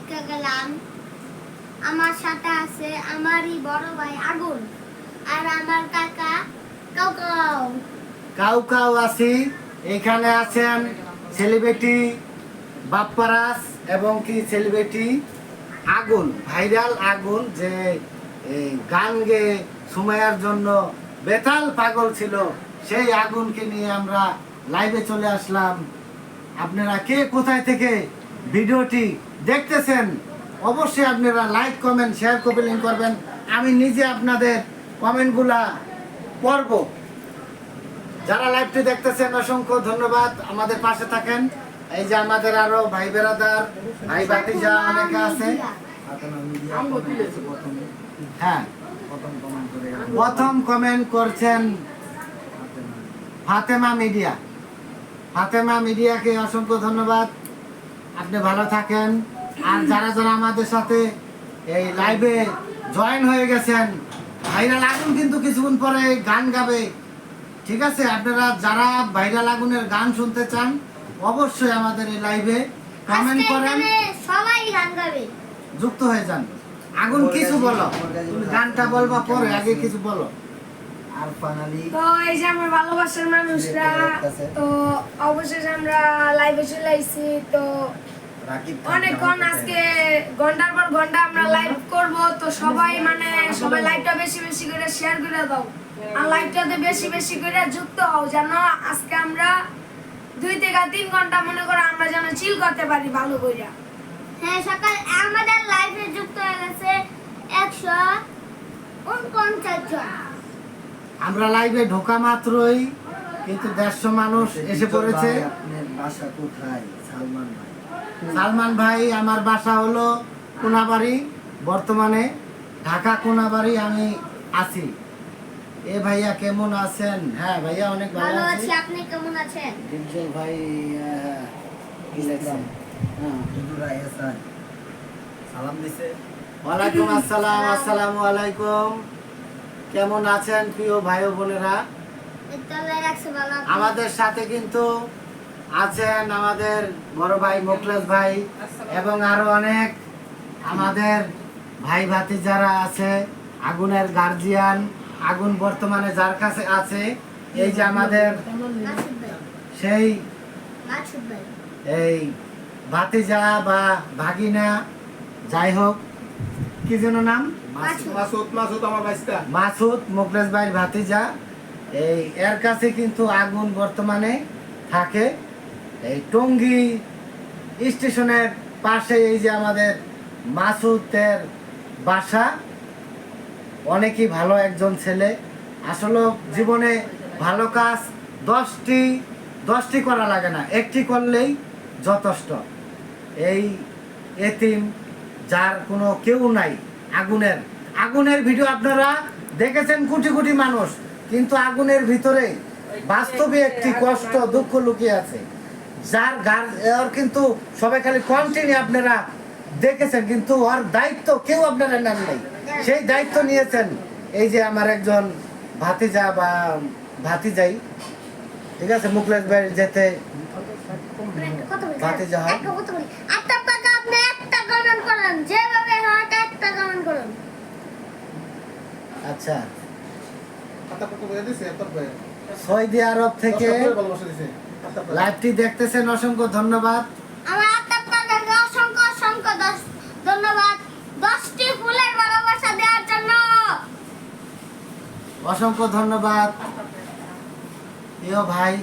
আজকে গেলাম। আমার সাথে আছে আমারই বড় ভাই আগুন আর আমার কাকা কাউ কাউ। কাউ কাউ আছি। এখানে আছেন সেলিব্রিটি বাপ্পারাস এবং কি সেলিব্রিটি আগুন, ভাইরাল আগুন, যে এই গান গেয়ে সুমাইয়ার জন্য বেতাল পাগল ছিল। সেই আগুনকে নিয়ে আমরা লাইভে চলে আসলাম। আপনারা কে কোথায় থেকে ভিডিওটি দেখতেছেন অবশ্যই আপনারা লাইক কমেন্ট শেয়ার কমেন্ট করবেন। আমি নিজে আপনাদের কমেন্টগুলা পড়ব। যারা লাইভটি দেখতেছেন অসংখ্য ধন্যবাদ, আমাদের পাশে থাকেন। এই যে আমাদের আরো ভাই বেরাদার ভাই ভাতিজা অনেকে আছে। হ্যাঁ, প্রথম কমেন্ট করছেন ফাতেমা মিডিয়া। ফাতেমা মিডিয়াকে অসংখ্য ধন্যবাদ, আপনি ভালো থাকেন। আর যারা যারা আমাদের সাথে এই লাইভে জয়েন হয়ে গেছেন, ভাইরাল আগুন কিন্তু কিছুক্ষণ পরে গান গাবে, ঠিক আছে? আপনারা যারা ভাইরাল আগুনের গান শুনতে চান অবশ্যই আমাদের এই লাইভে কমেন্ট করেন, সবাই গান গাবে, যুক্ত হয়ে যান। আগুন কিছু বলো, তুমি গানটা বলবা পরে, আগে কিছু বলো। আর ফাইনালি তো এই যে আমার ভালোবাসার মানুষরা, তো অবশেষে আমরা লাইভে চলে আইছি। তো অনেকক্ষণ আজকে ঘন্টার পর ঘন্টা আমরা লাইভ করব। তো সবাই সবাই লাইভটা বেশি বেশি করে শেয়ার করে দাও আর লাইভটাতে বেশি বেশি করে যুক্ত হও, যেন আজকে আমরা 2 থেকে 3 ঘন্টা মনে করো আমরা যেন চিল করতে পারি ভালো করে। হ্যাঁ, সকাল আমাদের লাইভে যুক্ত হয়ে গেছে 149 জন। আমরা লাইভে ঢোকা মাত্রই কিন্তু 150 মানুষ এসে পড়েছে। আপনার বাসা কোথায়? সালমান ভাই। সালমান ভাই, আমার বাসা হলো কোনাবাড়ি, বর্তমানে ঢাকা কোনাবাড়ি আমি আছি। এ ভাইয়া কেমন আছেন? হ্যাঁ ভাইয়া অনেক ভালো ভালো আছি, আছি। আপনি কেমন আছেন? ডিপজল ভাই কি লেখছেন? হ্যাঁ, দুদুরা এহসান সালাম দিছে। ওয়ালাইকুম আসসালাম, আসসালামু আলাইকুম। কেমন আছেন প্রিয় ভাই ও বোনেরা? তাহলে রাখছে ভালো। আমাদের সাথে কিন্তু আছেন আমাদের বড় ভাই মোখলেস ভাই এবং আরো অনেক আমাদের ভাই ভাতি যারা আছে, আগুনের গার্জিয়ান। আগুন বর্তমানে যার কাছে আছে, এই যে আমাদের মাসুদ ভাই, সেই মাসুদ ভাই। এই ভাতিজা বা ভাগিনা, যাই হোক কি যেন নাম, মাসুদ মোখলেস ভাইয়ের ভাতিজা। এই এর কাছে কিন্তু আগুন বর্তমানে থাকে এই টঙ্গী স্টেশনের পাশে। এই যে আমাদের মাসুদের বাসা, অনেকই ভালো একজন ছেলে। আসলে জীবনে ভালো কাজ 10টি করা লাগে না, একটি করলেই যথেষ্ট। এই এতিম যার কোনো কেউ নাই, আগুনের ভিডিও আপনারা দেখেছেন কোটি কোটি মানুষ, কিন্তু আগুনের ভিতরে বাস্তবে একটি কষ্ট দুঃখ লুকিয়ে আছে। যার ওর কিন্তু সবাই খালি কন্টিনিউ আপনারা দেখেছেন, কিন্তু ওর দায়িত্ব কেউ আপনারা নেন নাই। সেই দায়িত্ব নিয়েছেন এই যে আমার একজন ভাতিজা বা ভাতিজাই, ঠিক আছে? মুখলেস ভাই যেতে ভাতিজা হয়। একটা কথা বলি, আপনার টাকা আপনি একটা কমেন্ট করেন, যেভাবে হয় একটা কমেন্ট করুন। আচ্ছা, সৌদি আরব থেকে লাইভটি দেখতেছেন, অসংখ্য ধন্যবাদ। আমার আপনার টাকাকে অসংখ্য অসংখ্য ধন্যবাদ 10টি ফুলের ভালোবাসা দেওয়ার জন্য। অসংখ্য ধন্যবাদ প্রিয় ভাই।